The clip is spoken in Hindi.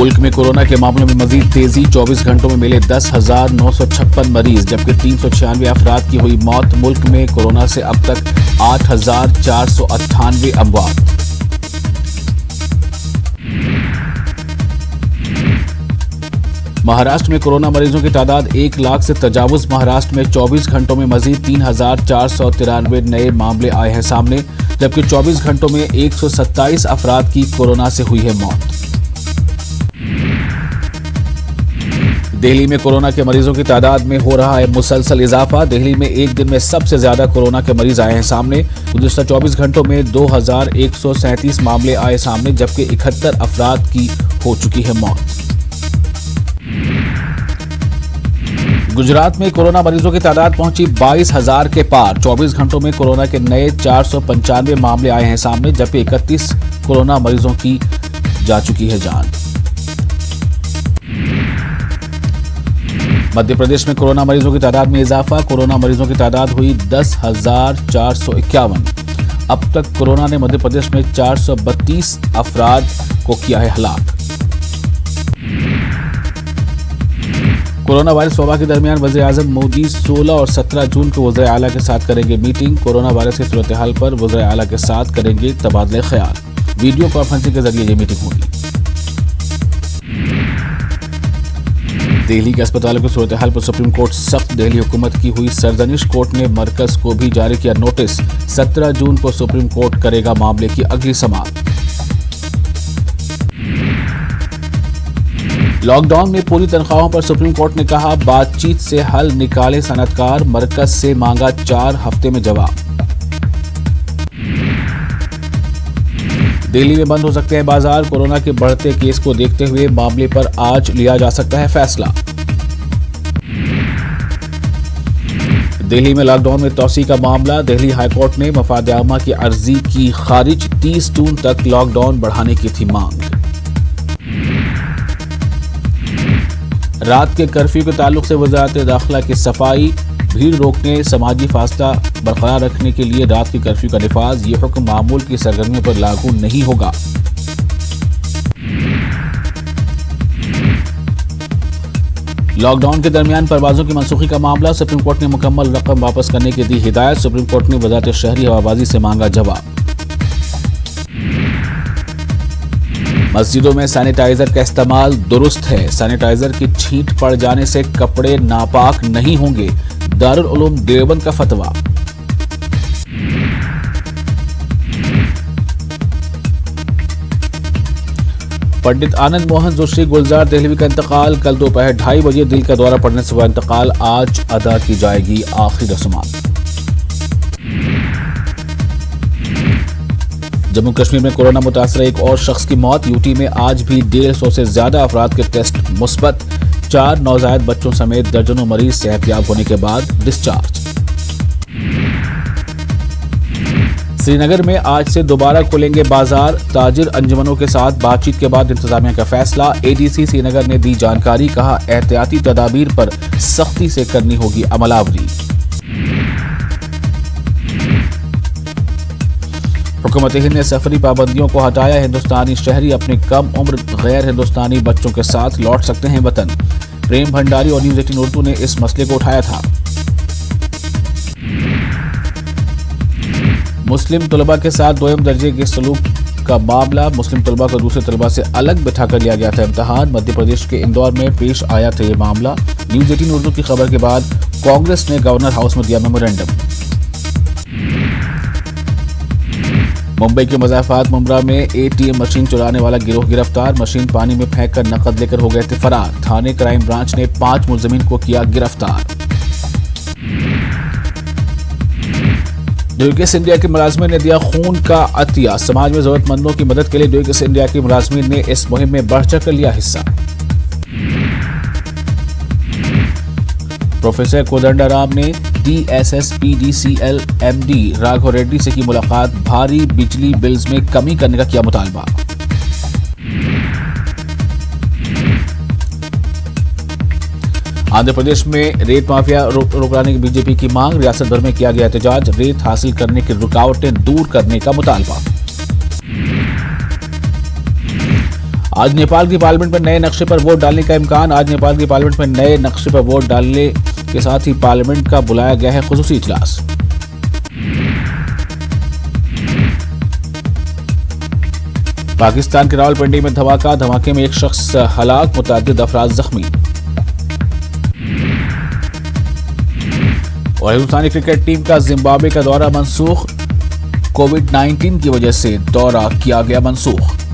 मुल्क में कोरोना के मामलों में मजीद तेजी। 24 घंटों में मिले 10,956 मरीज, जबकि 396 अफराद की हुई मौत। मुल्क में कोरोना से अब तक 8,498 अमवात। महाराष्ट्र में कोरोना मरीजों की तादाद 1 लाख से तजावुज। महाराष्ट्र में 24 घंटों में मजीद 3,493 नए मामले आए हैं सामने, जबकि 24 घंटों में 127 अफराद की कोरोना से हुई है मौत। दिल्ली में कोरोना के मरीजों की तादाद में हो रहा है मुसलसल इजाफा। दिल्ली में एक दिन में सबसे ज्यादा कोरोना के मरीज आए हैं सामने। गुज़िश्ता 24 घंटों में 2,137 मामले आए सामने, जबकि 71 अफराद की हो चुकी है मौत। गुजरात में कोरोना मरीजों की तादाद पहुंची 22,000 के पार। 24 घंटों में कोरोना के नए 495 मामले आए हैं सामने, जबकि 31 कोरोना मरीजों की जा चुकी है जान। मध्य प्रदेश में कोरोना मरीजों की तादाद में इजाफा। कोरोना मरीजों की तादाद हुई 10,451। अब तक कोरोना ने मध्य प्रदेश में 432 अफराद को किया है हलाक। कोरोना वायरस वबा के दरमियान वज़ीर आज़म मोदी 16 और 17 जून को वज़ीर आला के साथ करेंगे मीटिंग। कोरोना वायरस की सूरत हाल पर वज़ीर आला के साथ करेंगे तबादले ख्याल। वीडियो कॉन्फ्रेंसिंग के जरिए ये मीटिंग होगी। दिल्ली के अस्पतालों की सूरत हाल पर सुप्रीम कोर्ट सख्त। दिल्ली हुकूमत की हुई सरजनिश। कोर्ट ने मरकज को भी जारी किया नोटिस। 17 जून को सुप्रीम कोर्ट करेगा मामले की अगली समाअत। लॉकडाउन में पूरी तनख्वाहों पर सुप्रीम कोर्ट ने कहा बातचीत से हल निकाले सनअतकार। मरकज से मांगा 4 हफ्ते में जवाब। दिल्ली में बंद हो सकते हैं बाजार। कोरोना के बढ़ते केस को देखते हुए मामले पर आज लिया जा सकता है फैसला। दिल्ली में लॉकडाउन में तोसी का मामला। दिल्ली हाईकोर्ट ने मफाद आमा की अर्जी की खारिज। 30 जून तक लॉकडाउन बढ़ाने की थी मांग। रात के कर्फ्यू के ताल्लुक से वजारत दाखिला की सफाई। भीड़ रोकने, समाजी फासला बरकरार रखने के लिए रात की कर्फ्यू का निफाज। ये हुक्म मामूल की सरगर्मियों पर लागू नहीं होगा। लॉकडाउन के दरमियान परवाजों की मनसूखी का मामला। सुप्रीम कोर्ट ने मुकम्मल रकम वापस करने की दी हिदायत। सुप्रीम कोर्ट ने वजारत शहरी हवाबाजी से मांगा जवाब। मस्जिदों में सैनिटाइजर का इस्तेमाल दुरुस्त है। सैनिटाइजर की छींट पड़ जाने से कपड़े नापाक नहीं होंगे। दारुल उलूम देवबंद का फतवा। पंडित आनंद मोहन जोशी गुलजार दहलवी का इंतकाल। कल दोपहर 2:30 बजे दिल का दौरा पड़ने से हुआ इंतकाल। आज अदा की जाएगी आखिरी रस्मात। जम्मू कश्मीर में कोरोना मुतासर एक और शख्स की मौत। यूटी में आज भी 150 से ज्यादा अफराद के टेस्ट मुस्बत। 4 नौजायद बच्चों समेत दर्जनों मरीज सेहतयाब होने के बाद डिस्चार्ज। श्रीनगर में आज से दोबारा खुलेंगे बाजार। ताजिर अंजुमनों के साथ बातचीत के बाद इंतजामिया का फैसला। एडीसी श्रीनगर ने दी जानकारी। कहा एहतियाती तदाबीर पर सख्ती से करनी होगी अमलावरी। हुकूमत हिंद ने सफरी पाबंदियों को हटाया। हिंदुस्तानी शहरी अपने कम उम्र गैर हिंदुस्तानी बच्चों के साथ लौट सकते हैं वतन। प्रेम भंडारी और न्यूज़ 18 उर्दू ने इस मसले को उठाया था। मुस्लिम तलबा के साथ दोयम दर्जे के सलूक का मामला। मुस्लिम तलबा को दूसरे तलबा से अलग बिठाकर लिया गया था इम्तिहान। मध्य प्रदेश के इंदौर में पेश आया था ये मामला। न्यूज़ 18 उर्दू की खबर के बाद कांग्रेस ने गवर्नर हाउस में दिया मेमोरेंडम। मुंबई के मज़ाफात मुमरा में एटीएम मशीन चुराने वाला गिरोह गिरफ्तार। मशीन पानी में फेंककर नकद लेकर हो गए थे फरार। थाने क्राइम ब्रांच ने 5 मुलजिमीन को किया गिरफ्तार। डुइकिस इंडिया के मुलाजमीन ने दिया खून का अतिया। समाज में जरूरतमंदों की मदद के लिए डुइकिस इंडिया के मुलाजमीन ने इस मुहिम में बढ़ चढ़ कर लिया हिस्सा। प्रोफेसर कोदंडाराम ने TSSPDCL MD राघव रेड्डी से की मुलाकात। भारी बिजली बिल्स में कमी करने का किया मुतालबा। आंध्र प्रदेश में रेत माफिया रोकने की बीजेपी की मांग। रियासत भर में किया गया एहतजाज। रेत हासिल करने की रुकावटें दूर करने का मुतालबा। आज नेपाल की पार्लियामेंट में नए नक्शे पर वोट डालने का इम्कान। आज नेपाल की पार्लियामेंट में नए नक्शे पर वोट डालने के साथ ही पार्लियामेंट का बुलाया गया है खुसूसी इजलास। पाकिस्तान के रावलपिंडी में धमाके में एक शख्स हलाक, मुतअद्दिद अफराद जख्मी। और हिंदुस्तानी क्रिकेट टीम का जिम्बाब्वे का दौरा मनसूख, कोविड-19 की वजह से दौरा किया गया मनसूख।